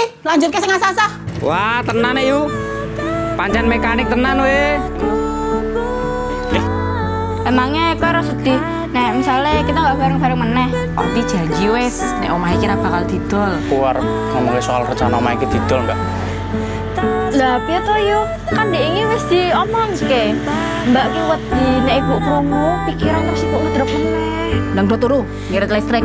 iki, lanjut ke sing asasa. Wah, tenan yuk. Pancen mekanik tenan we. Emangnya Eko harus sedih? Nah, misalnya kita nggak bareng-bareng meneh. Oti janji wes, nek omahe kira bakal didol. Keluar ngomongin soal rencana omah iki didol enggak? Lah, piye to yo? Kan diingi wis diomongke. Mbak ki wedi nek ibu krungu, pikiran terus ibu ngedrop meneh. Ndang do turu, ngirit listrik.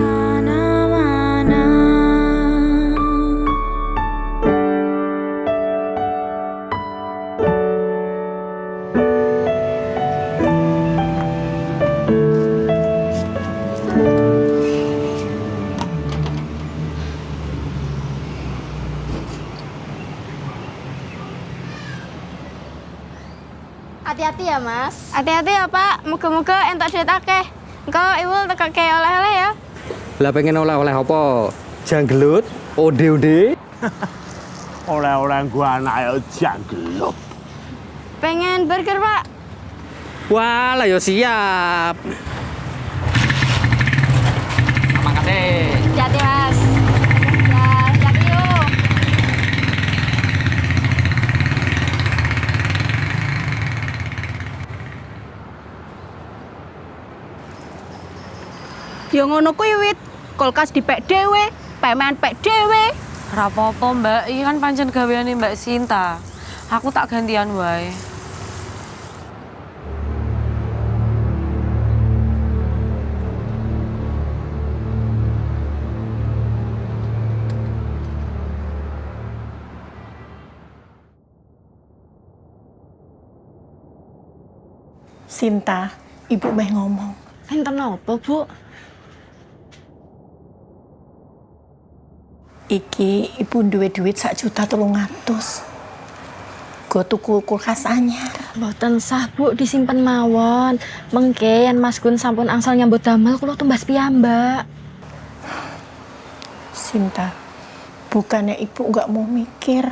Hati-hati ya, Mas. Hati-hati ya, Pak. Muga-muga entuk duit akeh. Engko ibu tekake oleh-oleh ya. Lah pengen oleh-oleh apa? Janggelut, ode-ode. Oleh-oleh gua anak ya janggelut. Pengen burger, Pak. Wah, lah yo siap. Makasih. Hati-hati, Mas. Ya, hati-hati yuk. Ya ngono kuwi wit, kulkas dipek dhewe, pemen pek dhewe. Ora apa-apa, Mbak. Iki kan pancen gaweane Mbak Sinta. Aku tak gantian wae. Sinta, ibu meh ngomong. Enten apa, Bu? Iki ibu duwe duit 1.300.000. Go tuku kulkas anyar. Mboten sah, Bu, disimpen mawon. Mengke yen Mas Gun sampun angsal nyambut damel kula tumbas piyambak. Sinta, bukannya ibu nggak mau mikir.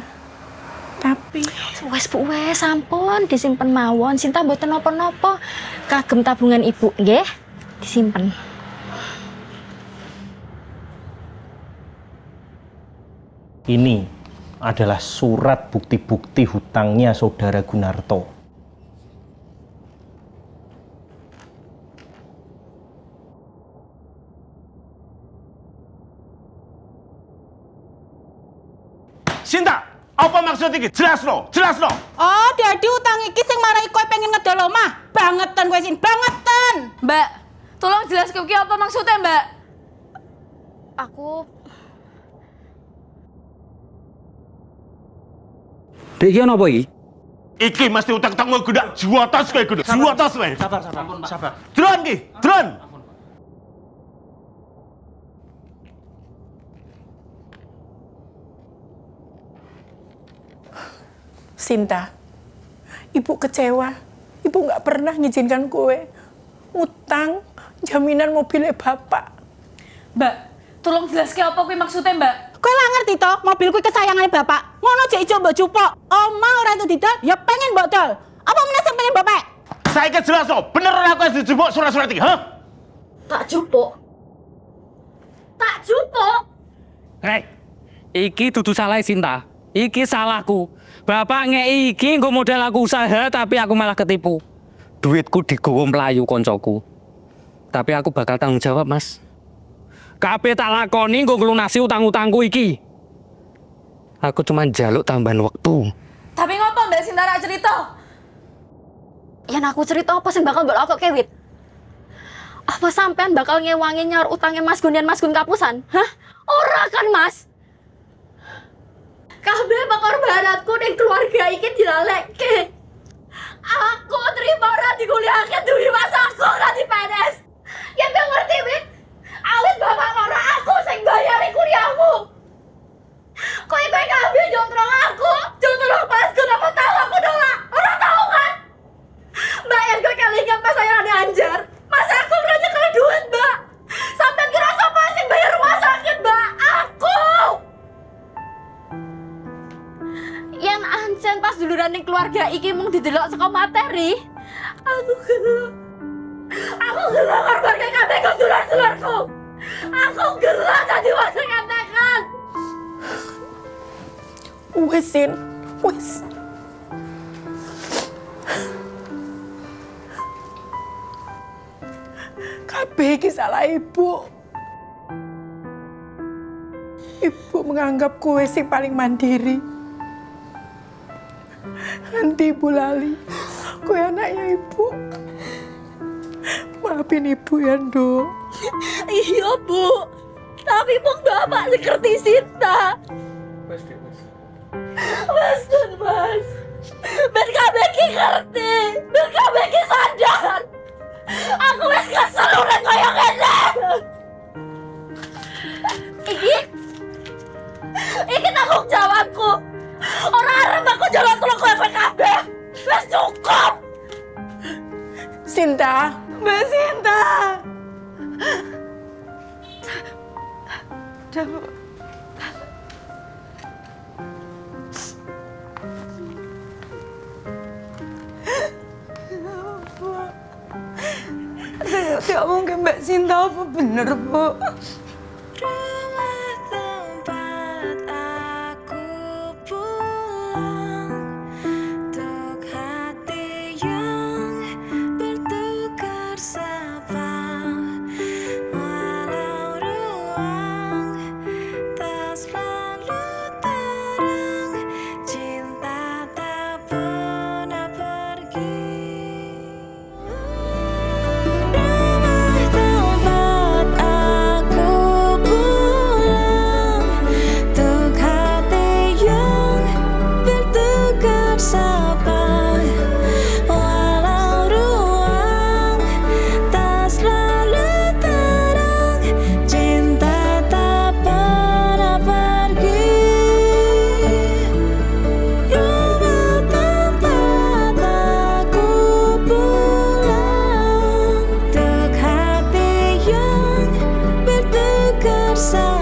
Tapi Wes Bu, wes sampun disimpen mawon. Sinta mboten napa-napa. Kagem tabungan Ibu, nggih. Disimpen. Ini adalah surat bukti-bukti hutangnya saudara Gunarto. Sinta, apa maksud ini? Jelas lo. Oh, dadi utang iki sing marai kowe pengen ngedol omah. Bangetan kowe sin, bangetan. Mbak, tolong jelaskan ki apa maksudnya, Mbak? Aku Dek iki ono apa iki? Iki mesti utang-utangmu gede. Juatas kayak gede. Juatas kayak. Sabar. Dron ki, dron. Sinta, ibu kecewa. Ibu nggak pernah ngizinkan kue ngutang jaminan mobilnya bapak. Mbak, tolong jelaskan apa kuwi maksudnya, Mbak? Kowe lah ngerti to, mobil kuwi kesayangane bapak. Ngono jek ijo mbok jupuk. Omah ora entuk didol, ya pengen mbok dol. Apa meneh sing pengen bapak? Saya ke jelas lo. Bener aku yang dijebuk surat-surat ini, hah? tak jupuk. Hei, iki dudu salah Sinta. Iki salahku. Bapak ngei iki nggo modal aku usaha tapi aku malah ketipu. Duitku digowo mlayu koncoku. Tapi aku bakal tanggung jawab, Mas. Kabeh tak lakoni nggo nglunasi utang-utangku iki. Aku cuma njaluk tambahan waktu. Tapi ngopo Mbak Sinta ra cerita? Yen aku cerita apa sing bakal mbok lakokke, Wit? Apa sampean bakal ngewangi nyaur utangnya Mas Gun yen Mas Gun kapusan? Hah? Ora kan, Mas? Kabeh pengorbananku ning keluarga iki dilalekke. Aku terima ora dikuliahke duwe mas aku ora di PNS. Ya mbok ngerti, Wit? Awit bapak ora aku sing bayari kuliahmu. Kowe kabeh nyontong aku, nyontong Mas Gun apa tahu aku nolak. Ora tahu kan? Mbak yang gue kelingan pas saya ada anjar. Mas aku udah nyekel duit, Mbak. Sampai kira siapa sing bayar rumah sakit, Mbak? Aku. Yang ancen pas duluran ning keluarga iki mung didelok saka materi. Aku gelo korbanke kabeh kesular-sularku. Aku gelo dadi wong sing entekan. Wes, Sin. Wes. Kabeh iki salah ibu. Ibu menganggap kowe sing paling mandiri. Nanti ibu lali. Kowe anaknya ibu. Maafin ibu ya, Nduk. Iya, Bu. Tapi mung bapak seperti Sinta. Mas dan Mas. Ben kabeh ki ngerti. Ben kabeh ki sadar. Aku wis kesel urip kaya ngene. Iki tanggung jawabku. Ora arep aku jalan tulung kowe kabeh. Wis cukup. Sinta. Mbak Sinta. Saya tidak mungkin Mbak Sinta apa bener, Bu? Rumah tempat aku pulang, untuk hati yang bertukar sapa, walau ruang tak selalu terang, cinta tak pernah pergi. Rumah tempat aku pulang, untuk hati yang bertukar sapa, walau ruang tak selalu terang, cinta tak pernah pergi. Rumah tempat aku pulang, untuk hati yang bertukar sapa.